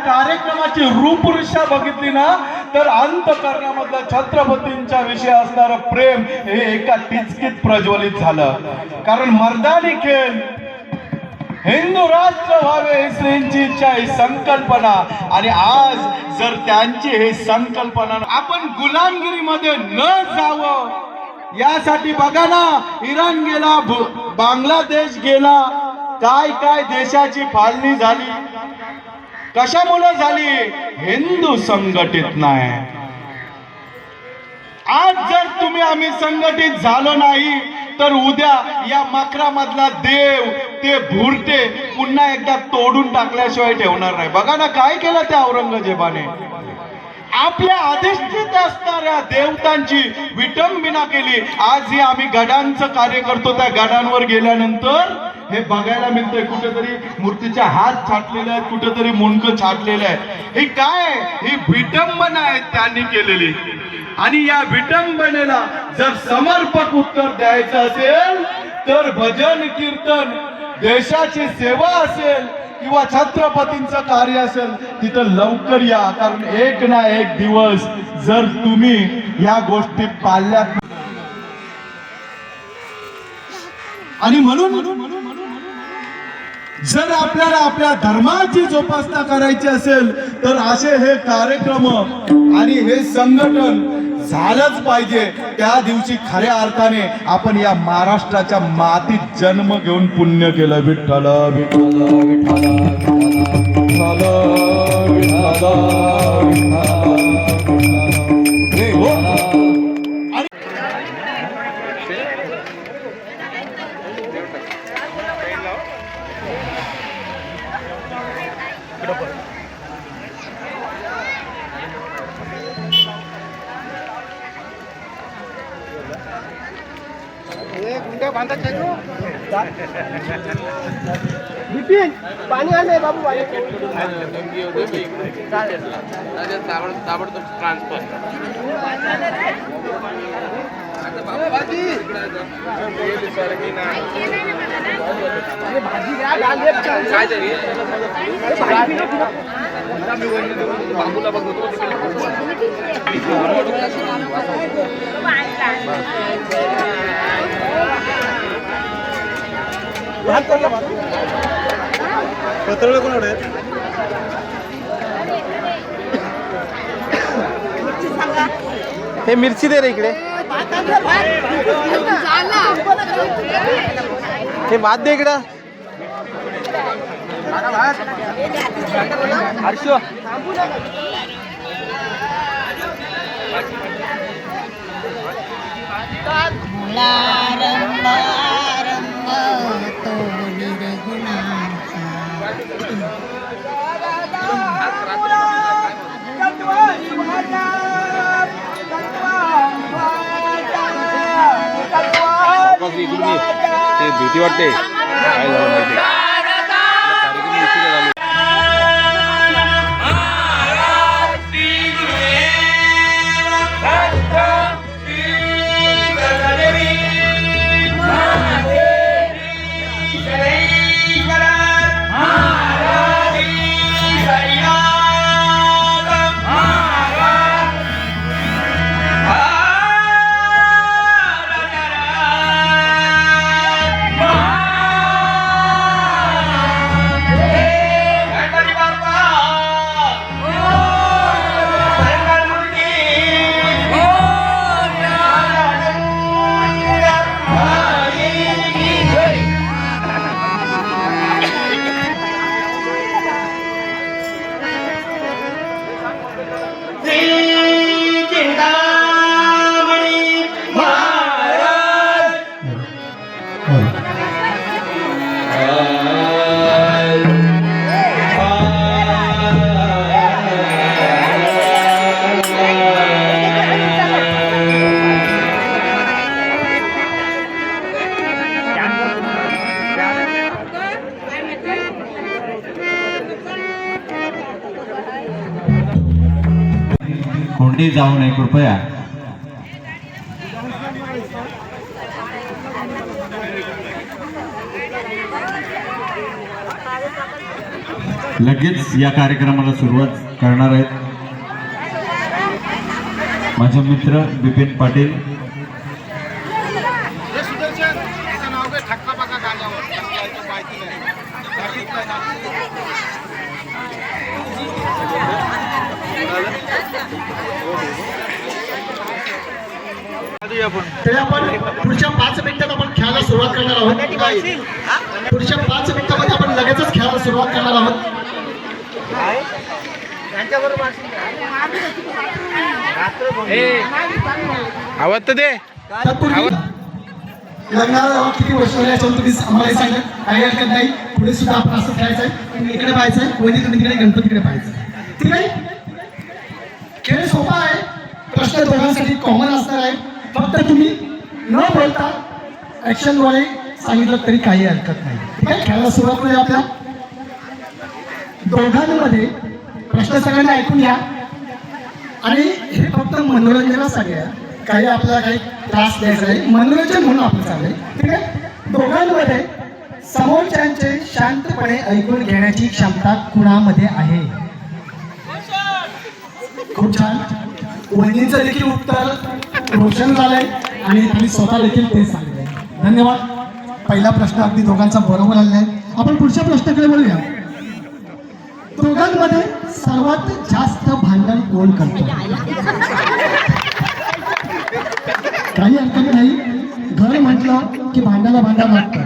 कार्यक्रमाची रूपरेषा बघितली ना तर अंतःकरणामधलं छत्रपतींच्या विषयी असणारं प्रेम हे एका टिचकीत प्रज्वलित झालं. कारण मर्दानी खेळ हिंदू राष्ट्र व्हावे ही श्रींची इच्छा, ही संकल्पना. आणि आज जर त्यांची ही संकल्पना आपण गुलामगिरीमध्ये न जावं यासाठी बघा ना, इराण गेला, बांगलादेश गेला, काय काय देशाची फाळणी झाली. कशामुळे झाली? हिंदू संघटित नाही. आज जर तुम्ही आम्ही संघटित झालो नाही तर उद्या या मकरामधला देव ते भुरटे पुन्हा एकदा तोडून टाकल्याशिवाय ठेवणार नाही. बघा ना काय केलं त्या औरंगजेबाने. आपल्या अधिष्ठित असणाऱ्या देवतांची विटंबना केली. आजही आम्ही गडांचं कार्य करतो, त्या गडांवर गेल्यानंतर हे बघायला मिळतंय कुठेतरी मूर्तीच्या हात छाटलेले आहेत, कुठेतरी मुंडकं छाटलेलं आहे. ही काय? ही विटंबना आहे त्यांनी केलेली. आणि या विटंबनेला जर समर्पक उत्तर द्यायचं असेल तर भजन कीर्तन, देशाची सेवा असेल किंवा छत्रपतींचं कार्य असेल तिथं लवकर या. कारण एक ना एक दिवस जर तुम्ही या गोष्टी पाळल्यात आणि म्हणून जर आपल्याला आपल्या धर्माची जोपासना करायची असेल तर असे हे कार्यक्रम आणि हे संघटन झालंच पाहिजे. त्या दिवशी खऱ्या अर्थाने आपण या महाराष्ट्राच्या मातीत जन्म घेऊन पुण्य केलं. विठ्ठल विठ्ठल विठ्ठल विठ्ठल बिपिन पाणी आले बाबू, पाणी ताबडतोब ट्रान्सफर. भाजी पत्रळ कोण हे मिरची दे रे इकडे हे भात दे इकडं हर्षो ते भीती वाटते काय झालं माहिती कार्यक्रम उशिरा झाला कोणती जाऊ नये कृपया. लगेच या कार्यक्रमाला सुरुवात करणार आहेत माझे मित्र बिपिन पाटील. तरी आपण पुढच्या 5 मिनिटात आपण खेळायला सुरुवात करणार आहोत. पुढच्या 5 मिनिटामध्ये आपण लगेचच खेळायला सुरुवात करणार आहोत. आवाज तर दे. लग्नाला किती वर्ष झाली याच्यावर तुम्ही आम्हाला सांगा. काही हरकत नाही. पुढे सुद्धा आपण असं खेळायचं आहे. तुम्ही इकडे पाहायचं आहे, वहिनी तुम्ही तिकडे, गणपतीकडे पाहायचं आहे. ठीक आहे. खेळ सोपा आहे. प्रश्न दोघांसाठी कॉमन असणार आहे. फक्त तुम्ही न बोलता ऍक्शनद्वारे सांगितलं तरी काही हरकत नाही. ठीक आहे. खेळायला सुरुवात करूया. आपल्या दोघांमध्ये प्रश्न सगळ्यांनी ऐकून घ्या आणि हे फक्त मनोरंजनासाठी आहे. काही आपल्याला काही त्रास द्यायचा नाही, मनोरंजन म्हणून आपलं चाललंय. ठीक आहे. दोघांमध्ये समोरच्यांचे शांतपणे ऐकून घेण्याची क्षमता कुणामध्ये आहे? खूप छान. वहिनीचं देखील उत्तर रोशन झालंय आणि तुम्ही स्वतः देखील ते सांगितलंय. धन्यवाद. पहिला प्रश्न अगदी दोघांचा बरोबर आलेला आहे. आपण पुढच्या प्रश्नाकडे बोलूया. दोघांमध्ये सर्वात जास्त भांडण कोण करतो? काही हरकत नाही. घर म्हटलं की भांडायला भांडण लागतं.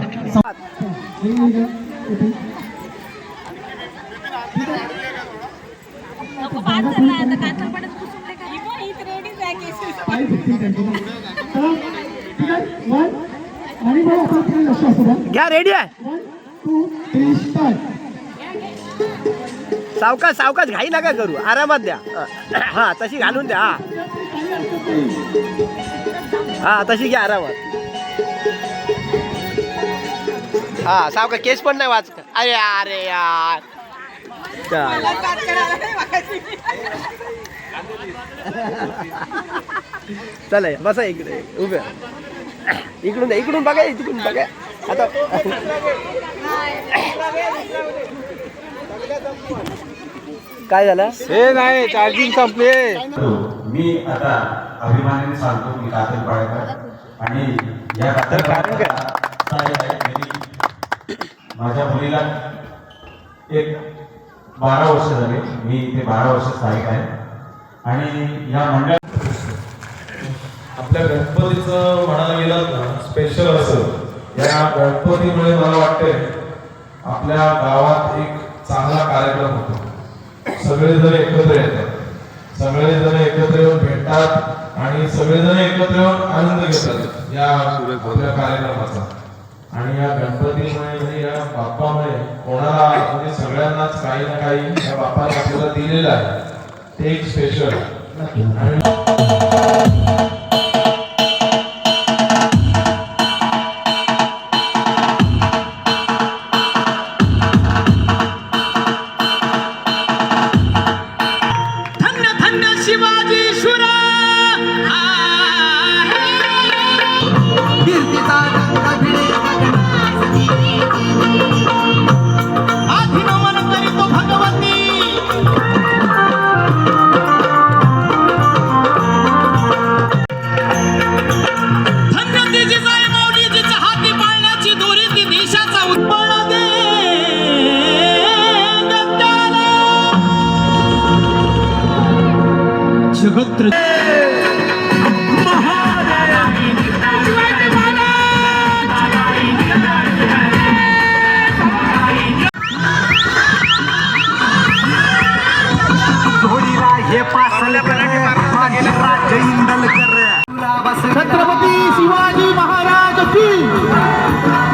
घ्या. रेडी आहे. 1 2 3 स्टार्ट. सावकाश सावकाश घाई नका करू, आरामात द्या. हा तशी घालून द्या. हा तशी घ्या आरामात. हा सावकाश. केस पण नाही वाच. अरे अरे यार. चला बसा इकडे उभे. इकडून द्या. इकडून बघा. इकडून बघा. आता काय झालं? हे नाही चार्जिंग संपले. मी आता अभिमानाने सांगतो मी कातल पाळेकर आणि या कारण काय? माझ्या मुलीला एक 12 वर्ष झाले. मी इथे 12 वर्ष स्थायिक आहे आणि या मंडळात आपल्या गणपतीचं म्हणायला गेलं ना स्पेशल असं या गणपतीमुळे मला वाटतंय आपल्या गावात एक चांगला कार्यक्रम होतो. सगळेजण एकत्र येतात, सगळेजण एकत्र येऊन भेटतात आणि सगळेजण एकत्र येऊन आनंद घेतात या आपल्या कार्यक्रमाचा. आणि या गणपतीमुळे म्हणजे या बाप्पामुळे कोणाला म्हणजे सगळ्यांनाच काही ना काही या बाप्पाने आपल्याला दिलेलं आहे ते एक स्पेशल आणि छत्रपती शिवाजी महाराज की,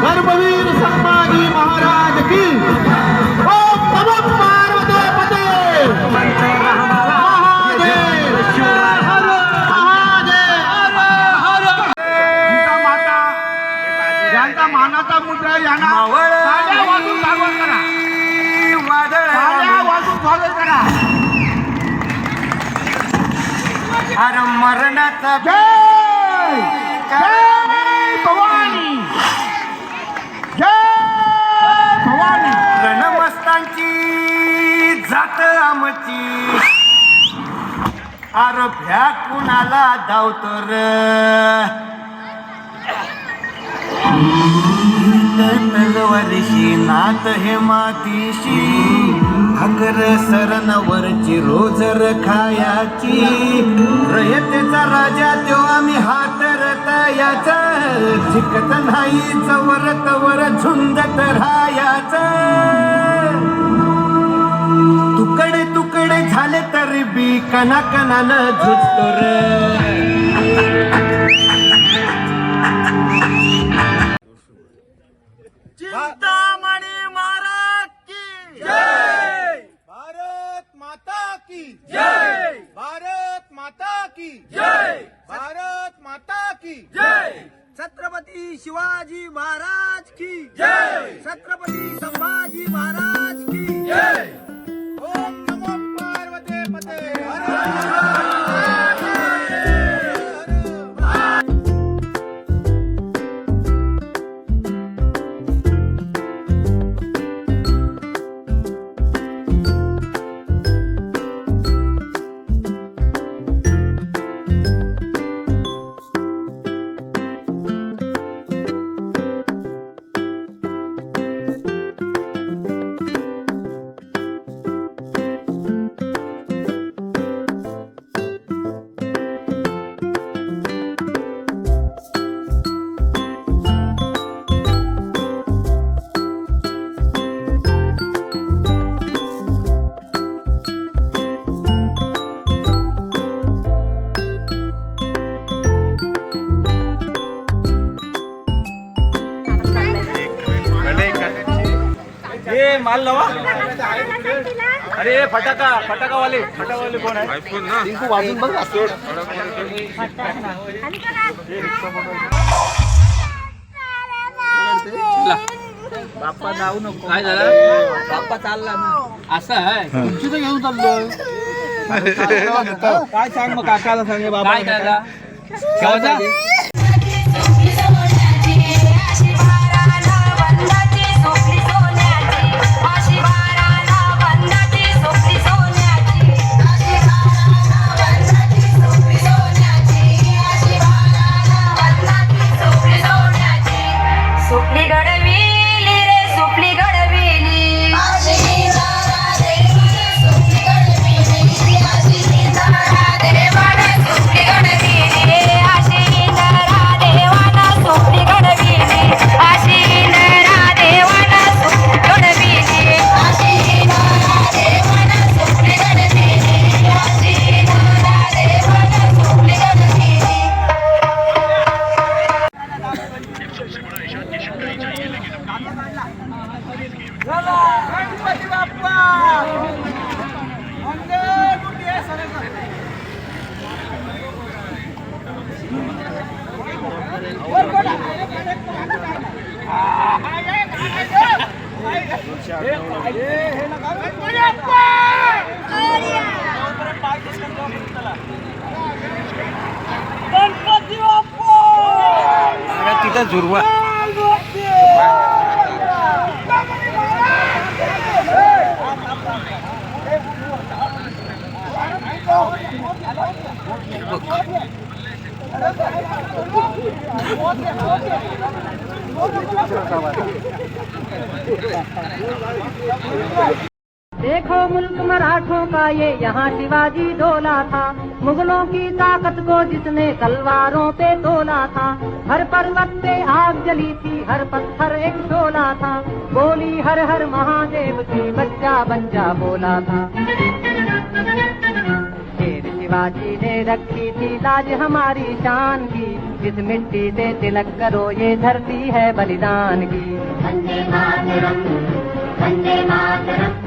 धर्मवीर संभाजी महाराज की. ओम नमो पार्वती महादेव. ज्यांचा मानाचा मुद्रा यांना साड्या वाजून स्वागत करा, साड्या वाजून स्वागत करा. अरे मरणाचा जय जय भवानी, जय भवानी. रणमस्तांची जात आमची, अरे भ्या कुणाला धावतो र. तलवारीशी नात हे मातीशी, अगर सरनवरची रोजर खायाची. रयतेचा राजा त्यो आम्ही हातरत याचा, शिकत नाही चवरत वर झुंजत राहायच. तुकडे तुकडे झाले तरी बी कणा कणानं झुजतो र. चिंतामणी महाराज की जय. भारत माता की जय. भारत माता की जय. भारत माता की जय. छत्रपती शिवाजी महाराज की जय. छत्रपती संभाजी महाराज की जय. ओम नमो पार्वती पते. माल लावा. अरे फटाकावाले कोण आहे? टिंकू वाजून बघ. बाप्पा जाऊ नको. काय झालं? बाप्पा चालला ना. असं आहे तुमची तर घेऊन चाललो. काय सांग मग काकाला सांगे बाबा काय करायला. सोन्याची आता झुरवा देखो मुल्क मराठों का ये यहाँ शिवाजी डोला था, मुगलों की ताकत को जिसने तलवारों पे तोला था। हर पर्वत पे आग जली थी, हर पत्थर एक शोला था, बोली हर हर महादेव की बच्चा बच्चा बोला था। शेर शिवाजी ने रखी थी लाज हमारी शान की, इस मिट्टी से तिलक करो ये धरती है बलिदान की। वंदे मातरम, वंदे मातरम।